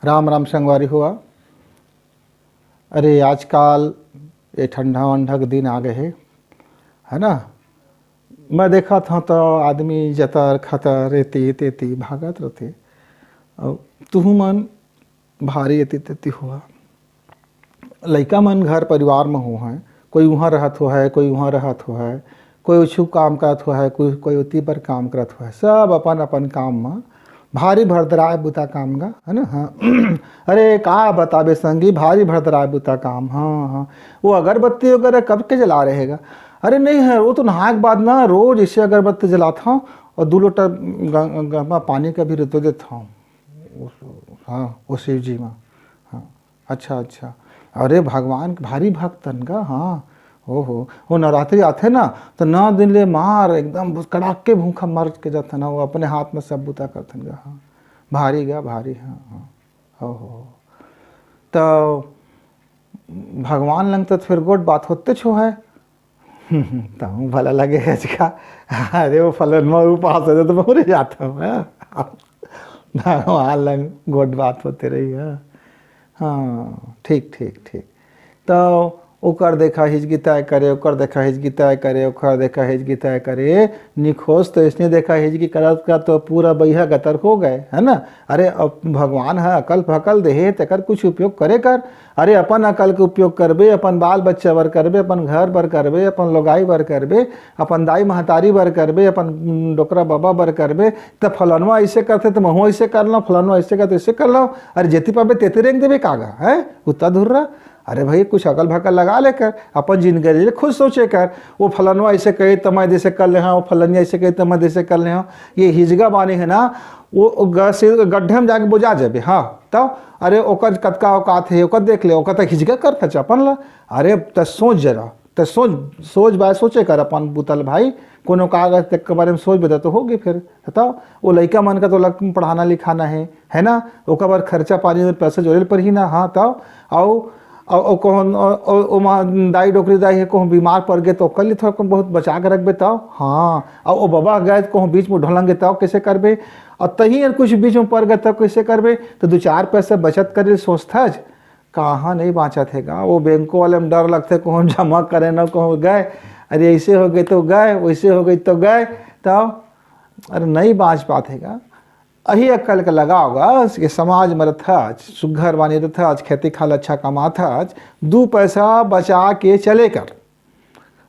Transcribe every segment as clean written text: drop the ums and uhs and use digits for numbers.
राम राम संगवारी हुआ। अरे आजकल ये ठंडा वंडा के दिन आ गए है ना। मैं देखा था तो आदमी जतर खतर रेती तेती भागत रहते और तुहू मन भारी एती तेती हुआ। लइका मन घर परिवार में हो हैं, कोई वहाँ रहत हो है, कोई वहाँ रहत हो है, कोई उछू काम करत हो है, कोई उती पर काम करत हो है, सब अपन अपन काम में भारी भरदराय बुता काम गा है ना। हाँ अरे का बताबे संगी, भारी भरदराय बुता काम। हाँ हाँ, वो अगरबत्ती वगैरह कब के जला रहेगा? अरे नहीं है, वो तो नहाए के बाद ना रोज इसे अगरबत्ती जलाता हूँ और 2 लोटा गंगा पानी का भी ऋतु देता हूँ। हाँ वो शिव जी में। हाँ अच्छा अच्छा। अरे भगवान के भारी भक्तन का। हाँ ओहो, वो नवरात्रि आते ना तो 9 दिन ले मार एकदम कड़ाके भूखा मर के जाता ना, वो अपने हाथ में सब बुता करते गा। हाँ भारी गा भारी। हाँ हाँ ओहो, तो भगवान लंग तो फिर गोट बात होते छो है। तो भला लगे का। अरे वो फलन में उपास है तो मैं जाता हूँ। भगवान लंग गोट बात होते रही है। हाँ ठीक ठीक ठीक। तो ओकर देखा हिजगिताय करे, ओकर देखा हिजगिताय करे, ओकर देखा हिजगिताय करे, निखोज तो इसने देखा हिजगी करत का तो पूरा बैहा गतर हो गए है ना। अरे अब भगवान है अकल फकल देहे तकर कुछ उपयोग करे कर। अरे अपन अकल के उपयोग करबे, अपन बाल बच्चा बर करबे, अपन घर बर करबे, अपन लोगाई बर करबे, अपन दाई महतारी बर करबे, अपन डोकरा बाबा बर करबे, तो फलनवा ऐसे करते तो महू ऐसे कर लो, फलनवा ऐसे करते ऐसे कर लो। अरे जेती पाबे तेते रेंग देवे कागा है उतना धुर्रा। अरे भाई कुछ अकल भकल लगा लेकर अपन जिंदगी खुद सोचे कर। वो फलनवा ऐसे कहे तो मैं जैसे कर ले, हाँ वो फलनिया ऐसे कहे तो मैं जैसे कर ले। हाँ ये हिजगा बानी है ना, वो गड्ढे में जाके बुझा जाबे। हाँ तब अरे ओकर कतका औकात है ओकर देख ले, ओकर तक हिजगा कर चपन ला। अरे तो सोच जरा, तो सोच बाय सोचे कर अपन बुतल भाई, कोनो कागज तक के बारे में सोच बता तो होगी फिर। बताओ वो लड़का मन का तो लग पढ़ाना लिखाना है ना, ओकर बार खर्चा पानी पैसा जोड़े पर ही ना। हाँ तब और कहूँ दाई डोकरी दाई है, कहूँ बीमार पड़ गए तो कल थोड़ा बहुत बचा के रखबे तब। हाँ और वो बाबा गए कहूँ बीच में ढोलेंगे तब कैसे करबे, और तही कुछ बीच में पड़ गए तब कैसे करबे। तो 2-4 पैसे बचत करे सोचता कहाँ नहीं बाँचा थेगा। वो बैंकों वाले में डर लगते कहूँ जमा करे ना, कहूँ गए अरे ऐसे हो गए तो गए, वैसे हो गई तो गए, तब अरे नहीं बाँच पातेगा। अही अक्ल का लगा होगा कि समाज में रथाज सुघर वानी रथाज खेती खाल अच्छा कमाथाज, 2 पैसा बचा के चले कर,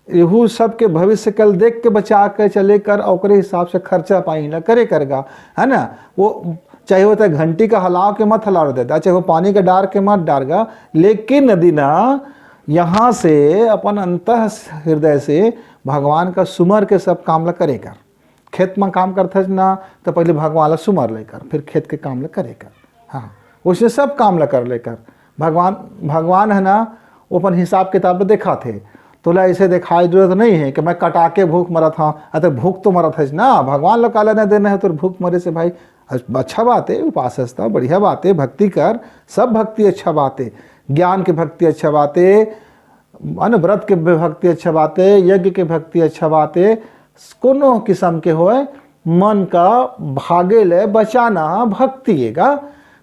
यहू सबके भविष्य कल देख के बचा के चले कर, और हिसाब से खर्चा पानी ना करे करगा है ना। वो चाहे वो तो घंटी का हलाव के मत हलाव देता, चाहे वो पानी का डार के मत डारगा, लेकिन नदी ना यहाँ से अपन अंतः हृदय से भगवान का सुमर के सब काम ला करे कर। खेत में काम करते ना तो पहले भगवान ला सुमर लेकर फिर खेत के काम ला करे कर। हाँ उसने सब काम ला कर लेकर भगवान है ना, वो अपन हिसाब किताब में देखा थे। तोला ऐसे दिखाई जरूरत नहीं है कि मैं कटा के भूख मरा था, अतः भूख तो मरा था ना, भगवान लोग काला नहीं देना है तो भूख मरे से भाई अच्छा बात है, उपासना बढ़िया बात है, भक्ति कर, सब भक्ति अच्छा बात है, ज्ञान की भक्ति अच्छा बात है, व्रत के भक्ति अच्छा बात है, यज्ञ के भक्ति अच्छा बात है। कोनो किस्म के होए मन का भागे ले बचाना भक्ति है।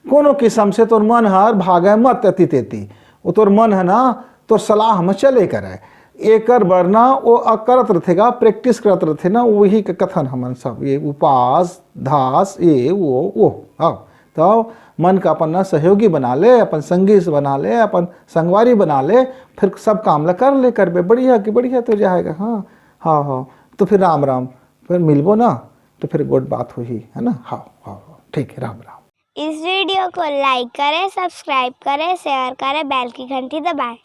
कोनो किस्म से तोर मन हर भागे मत अति तेती, वो तोर मन है ना तो सलाह में चले करे एकर बरना वो करत रहेगा, प्रैक्टिस करत रहे ना, वही के कथन हमन सब ये उपास धास ये वो हाँ। तो मन का अपन ना सहयोगी बना ले, अपन संगी से बना ले, अपन संगवारी बना ले, फिर सब काम ला कर ले करबे बढ़िया कि बढ़िया तो जाएगा। हाँ हाँ हाँ तो फिर राम राम, फिर मिलबो ना तो फिर गुड बात हुई है ना। हाँ हाँ ठीक है, राम राम। इस वीडियो को लाइक करें, सब्सक्राइब करें, शेयर करें, बेल की घंटी दबाएं।